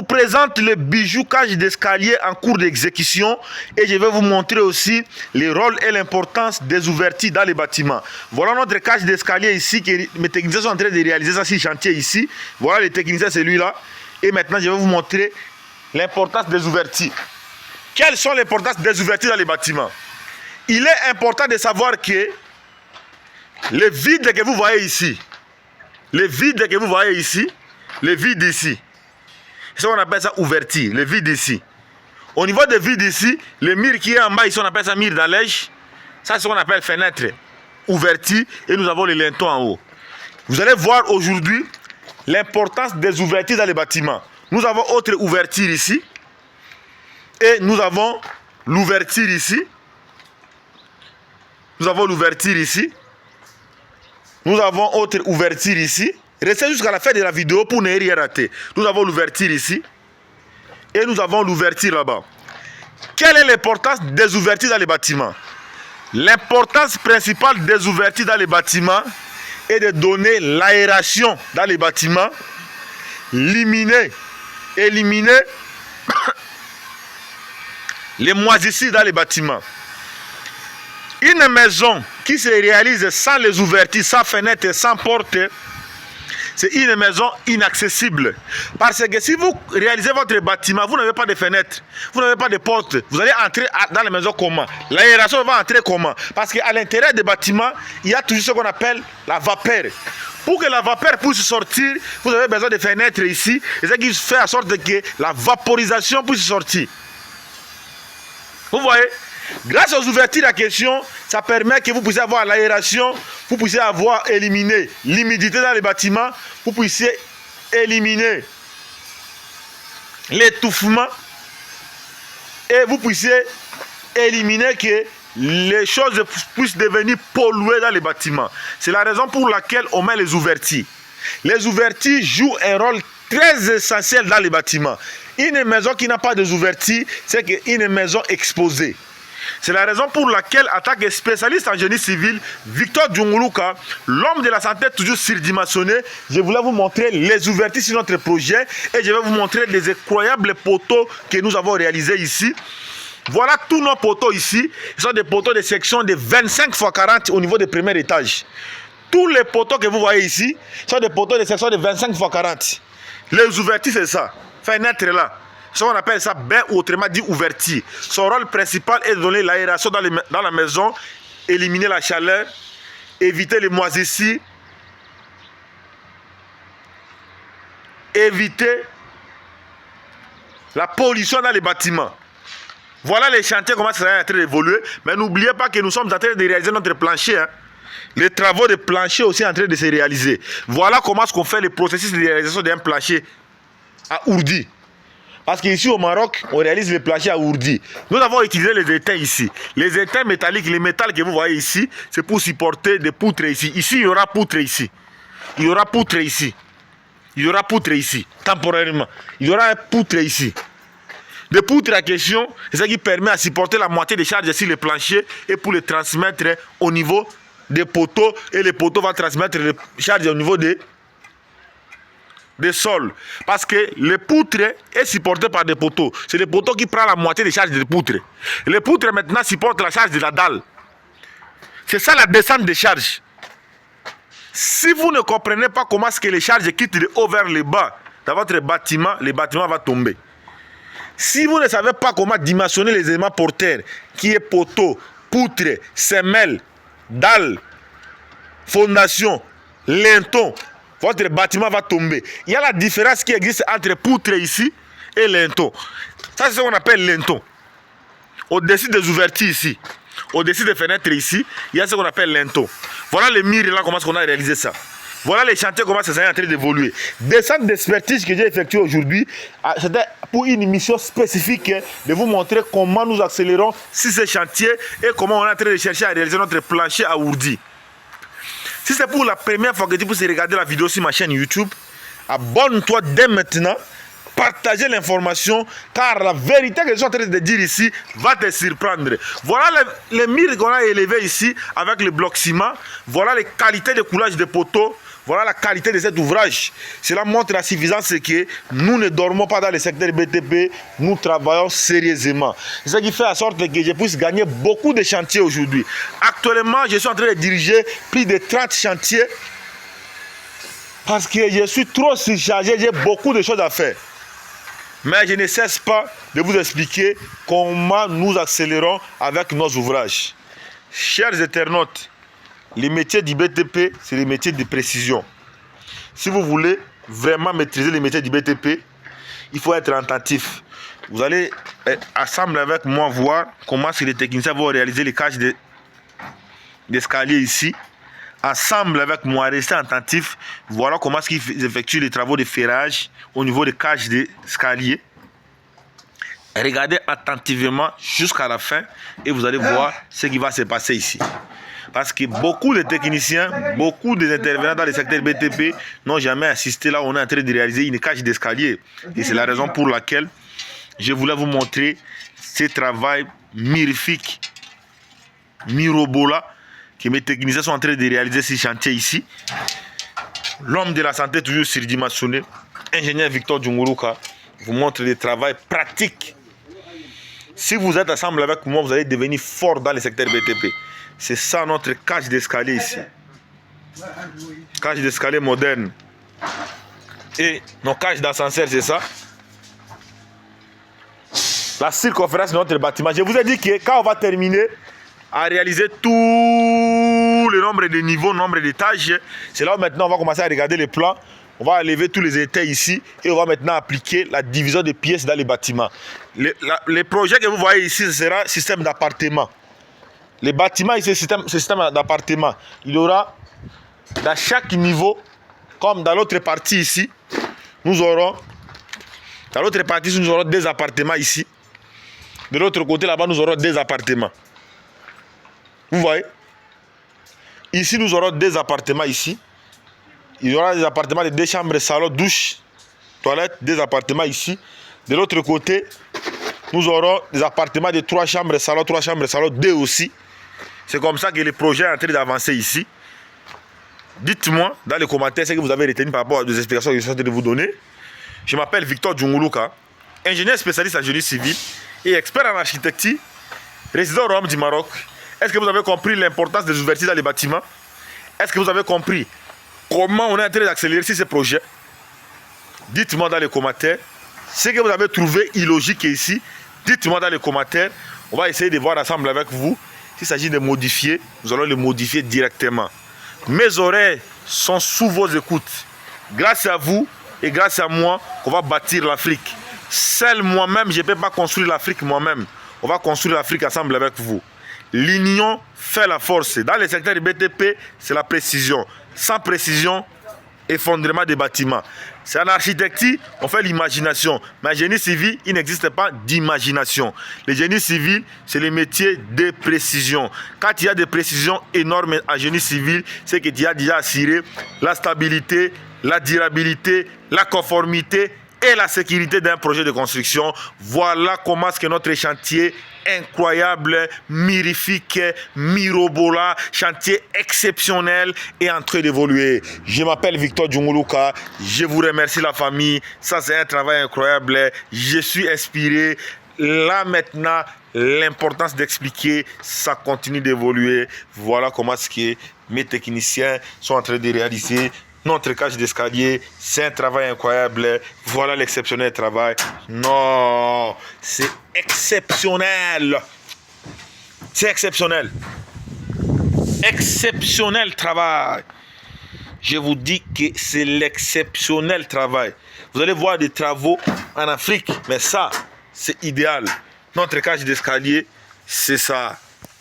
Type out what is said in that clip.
vous présente le bijou cage d'escalier en cours d'exécution et je vais vous montrer aussi les rôles et l'importance des ouvertures dans les bâtiments. Voilà notre cage d'escalier ici, que mes techniciens sont en train de réaliser ça sur le chantier ici. Voilà les techniciens, c'est lui-là. Et maintenant, je vais vous montrer l'importance des ouvertures. Quelles sont l'importance des ouvertures dans les bâtiments? Il est important de savoir que les vides que vous voyez ici, les vides que vous voyez ici, les vides ici, c'est ce qu'on appelle ça ouverture, les vides ici. Au niveau des vides ici, le mur qui est en bas ici, on appelle ça mur d'allège. Ça, c'est ce qu'on appelle fenêtre, ouverture, et nous avons les lintons en haut. Vous allez voir aujourd'hui l'importance des ouvertures dans les bâtiments. Nous avons autre ouverture ici, et nous avons l'ouverture ici. Nous avons l'ouverture ici. Nous avons autre ouverture ici. Restez jusqu'à la fin de la vidéo pour ne rien rater. Nous avons l'ouverture ici. Et nous avons l'ouverture là-bas. Quelle est l'importance des ouvertures dans les bâtiments? L'importance principale des ouvertures dans les bâtiments est de donner l'aération dans les bâtiments, éliminer les moisissures dans les bâtiments. Une maison qui se réalise sans les ouvertures, sans fenêtres, sans porte, c'est une maison inaccessible. Parce que si vous réalisez votre bâtiment, vous n'avez pas de fenêtres, vous n'avez pas de portes, vous allez entrer dans la maison comment? L'aération va entrer comment? Parce qu'à l'intérieur des bâtiments, il y a toujours ce qu'on appelle la vapeur. Pour que la vapeur puisse sortir, vous avez besoin de fenêtres ici. Et ce qui fait en sorte que la vaporisation puisse sortir. Vous voyez? Grâce aux ouvertures à question, ça permet que vous puissiez avoir l'aération, vous puissiez avoir éliminé l'humidité dans les bâtiments, vous puissiez éliminer l'étouffement et vous puissiez éliminer que les choses puissent devenir polluées dans les bâtiments. C'est la raison pour laquelle on met les ouvertures. Les ouvertures jouent un rôle très essentiel dans les bâtiments. Une maison qui n'a pas de ouvertures, c'est une maison exposée. C'est la raison pour laquelle, en tant que spécialiste en génie civil, Victor Djunguluka, l'homme de la santé toujours surdimensionné, je voulais vous montrer les ouvertures sur notre projet et je vais vous montrer les incroyables poteaux que nous avons réalisés ici. Voilà tous nos poteaux ici. Ce sont des poteaux de section de 25 x 40 au niveau du premier étage. Tous les poteaux que vous voyez ici sont des poteaux de section de 25 x 40. Les ouvertures, c'est ça. Fenêtre là. Ce qu'on appelle ça bain ou autrement dit ouverture. Son rôle principal est de donner l'aération dans la maison, éliminer la chaleur, éviter les moisissures, éviter la pollution dans les bâtiments. Voilà les chantiers comment ça est en train d'évoluer. Mais n'oubliez pas que nous sommes en train de réaliser notre plancher. Hein. Les travaux de plancher aussi en train de se réaliser. Voilà comment est-ce qu'on fait le processus de réalisation d'un plancher à ourdi. Parce qu'ici au Maroc, on réalise les planchers à ourdi. Nous avons utilisé les étains ici. Les étains métalliques, les métals que vous voyez ici, c'est pour supporter des poutres ici. Ici, il y aura poutre ici. Il y aura poutre ici. Il y aura poutre ici, temporairement. Il y aura un poutre ici. Des poutres à question, c'est ça qui permet à supporter la moitié des charges sur les planchers et pour les transmettre au niveau des poteaux. Et les poteaux vont transmettre les charges au niveau des sols. Parce que les poutres est supporté par des poteaux. C'est les poteaux qui prennent la moitié des charges des poutres. Les poutres maintenant supportent la charge de la dalle. C'est ça la descente des charges. Si vous ne comprenez pas comment est-ce que les charges quittent de haut vers le bas dans votre bâtiment, le bâtiment va tomber. Si vous ne savez pas comment dimensionner les éléments porteurs, qui est poteau, poutre, semelle, dalle, fondation, linton, votre bâtiment va tomber. Il y a la différence qui existe entre poutre ici et linton. Ça, c'est ce qu'on appelle linton. Au-dessus des ouvertures ici, au-dessus des fenêtres ici, il y a ce qu'on appelle linton. Voilà les murs là, comment on a réalisé ça. Voilà les chantiers, comment ça est en train d'évoluer. Des centres d'expertise que j'ai effectués aujourd'hui, c'était pour une mission spécifique de vous montrer comment nous accélérons sur ces chantiers et comment on est en train de chercher à réaliser notre plancher à ourdi. Si c'est pour la première fois que tu peux regarder la vidéo sur ma chaîne YouTube, abonne-toi dès maintenant, partagez l'information, car la vérité que je suis en train de dire ici va te surprendre. Voilà les murs qu'on a élevés ici avec le bloc ciment, voilà les qualités de coulage des poteaux, Voilà la qualité de cet ouvrage. Cela montre la suffisance que nous ne dormons pas dans le secteur BTP, nous travaillons sérieusement. C'est ce qui fait en sorte que je puisse gagner beaucoup de chantiers aujourd'hui. Actuellement, je suis en train de diriger plus de 30 chantiers parce que je suis trop surchargé, j'ai beaucoup de choses à faire. Mais je ne cesse pas de vous expliquer comment nous accélérons avec nos ouvrages. Chers internautes, les métiers du BTP, c'est les métiers de précision. Si vous voulez vraiment maîtriser les métiers du BTP, il faut être attentif. Vous allez assembler avec moi, voir comment les techniciens vont réaliser les cages d'escalier ici. Ensemble avec moi, restez attentif. Voilà comment ils effectuent les travaux de ferrage au niveau des cages d'escalier. Regardez attentivement jusqu'à la fin et vous allez voir ce qui va se passer ici. Parce que beaucoup de techniciens, beaucoup des intervenants dans le secteur BTP n'ont jamais assisté là où on est en train de réaliser une cage d'escalier. Et c'est la raison pour laquelle je voulais vous montrer ce travail mirifique, mirobola, que mes techniciens sont en train de réaliser ce chantier ici. L'homme de la santé toujours surdimensionné, ingénieur Victor Djunguruka, vous montre le travail pratique. Si vous êtes ensemble avec moi, vous allez devenir fort dans le secteur BTP. C'est ça notre cage d'escalier ici. Cage d'escalier moderne. Et nos cages d'ascenseur, c'est ça. La circonférence de notre bâtiment. Je vous ai dit que quand on va terminer à réaliser tout le nombre de niveaux, nombre d'étages, c'est là où maintenant on va commencer à regarder les plans. On va enlever tous les étages ici et on va maintenant appliquer la division de pièces dans les bâtiments. Les projets que vous voyez ici, ce sera un système d'appartement. Les bâtiments ici, c'est système d'appartement. Il y aura dans chaque niveau, comme dans l'autre partie ici, nous aurons des appartements ici. De l'autre côté là-bas, nous aurons des appartements. Vous voyez? Ici, nous aurons des appartements ici. Il y aura des appartements de 2 chambres, salon, douche, toilette, des appartements ici. De l'autre côté, nous aurons des appartements de 3 chambres, salon, 2 aussi. C'est comme ça que le projet est en train d'avancer ici. Dites-moi dans les commentaires ce que vous avez retenu par rapport aux explications que je suis en train de vous donner. Je m'appelle Victor Djunguruka, ingénieur spécialiste en génie civil et expert en architecture, résident au Royaume du Maroc. Est-ce que vous avez compris l'importance des ouvertures dans les bâtiments? Est-ce que vous avez compris comment on est en train d'accélérer ce projet? Dites-moi dans les commentaires ce que vous avez trouvé illogique ici. Dites-moi dans les commentaires. On va essayer de voir ensemble avec vous. S'il s'agit de modifier, nous allons le modifier directement. Mes oreilles sont sous vos écoutes. Grâce à vous et grâce à moi, qu'on va bâtir l'Afrique. Seul moi-même, je ne peux pas construire l'Afrique moi-même. On va construire l'Afrique ensemble avec vous. L'union fait la force. Dans le secteur du BTP, c'est la précision. Sans précision, effondrement des bâtiments. C'est en architecture, on fait l'imagination. Mais en génie civil, il n'existe pas d'imagination. Le génie civil, c'est le métier de précision. Quand il y a des précisions énormes en génie civil, c'est que tu as déjà assuré la stabilité, la durabilité, la conformité et la sécurité d'un projet de construction. Voilà comment est-ce que notre chantier incroyable, mirifique, mirobola, chantier exceptionnel est en train d'évoluer. Je m'appelle Victor Djunguruka, je vous remercie la famille, ça c'est un travail incroyable, je suis inspiré. Là maintenant, l'importance d'expliquer, ça continue d'évoluer. Voilà comment est-ce que mes techniciens sont en train de réaliser notre cage d'escalier. C'est un travail incroyable. Voilà l'exceptionnel travail. Non, c'est exceptionnel. C'est exceptionnel. Exceptionnel travail. Je vous dis que c'est l'exceptionnel travail. Vous allez voir des travaux en Afrique, mais ça, c'est idéal. Notre cage d'escalier, c'est ça.